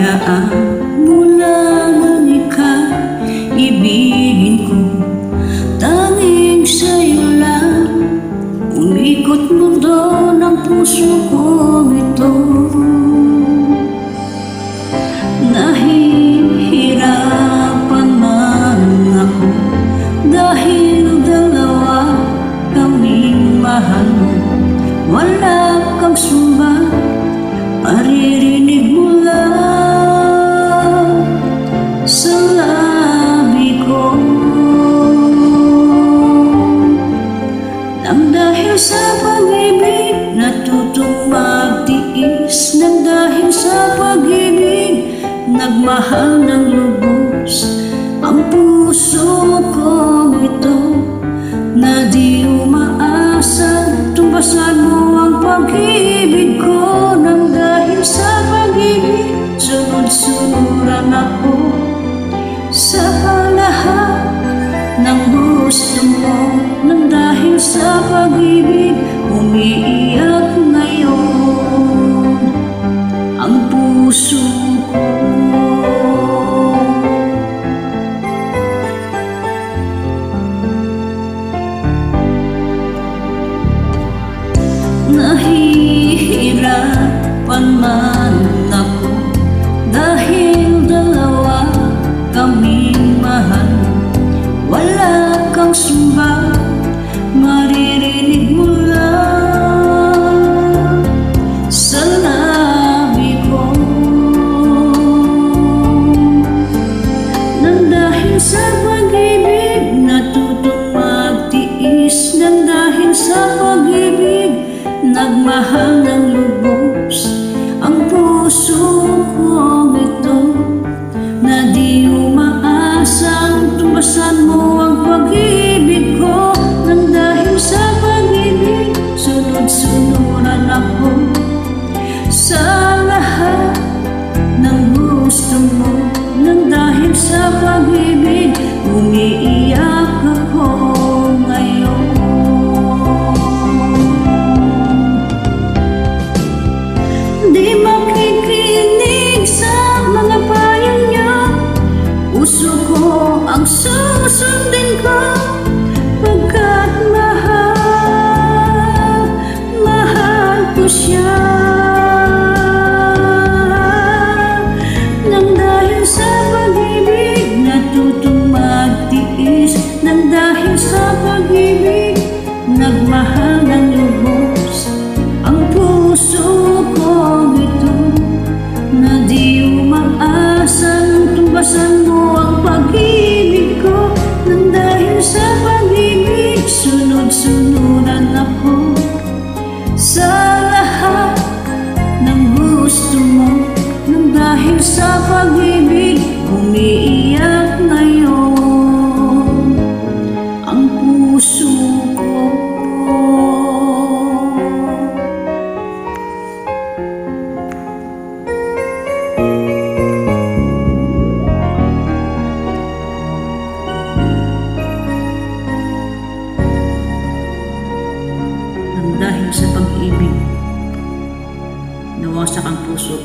hayaan mula nang ika-ibigin ko, tanging sa'yo lang umikot mundo ng puso kong ito. Nahihirapan man ako dahil dalawa kaming mahal. Wala kang sumba, maririnig mo lang sa labi ko. Nang dahil sa pag-ibig natutong magtiis, nang dahil sa pag-ibig nagmahal ng lubos ang puso ko ito, na di umaasa tumbasan mo ang pag-ibig ko. Nang dahil sa pag-ibig sunod-sunuran ako sa lahat ng gusto mo. Nang dahil sa pag-ibig umiiyak ngayon ang puso ko. Nahihirapan man ako dahil dalawa kaming mahal. Wala kang sumba, maririnig mo lang sa labi ko. Nang dahil sa pag-ibig natutong magtiis, nang dahil sa pag-ibig nagmahal ng lubos ang puso ko ito, na di umaasang tumbasan mo ang pag-ibig ko. Nang dahil sa pag-ibig sunod-sunuran ako sa lahat ng gusto mo. Nang dahil sa pag-ibig umiiyak ako ngayon. Di makikinig sa mga payo niyo, puso ko ang susundin ko, pagkat mahal ko siya. Nang dahil sa pag-ibig natutong magtiis, nang dahil sa pag-ibig nagmahal ng lubos ang puso ko ito, na di umaasang tumbasan mo ang pag-ibig ko. Nang dahil sa pag-ibig sunod-sunuran ako sa lahat ng gusto mo. Nang dahil sa pag-ibig umiiyak ngayon ang puso ko. Dahil sa pag-ibig nawasak ang puso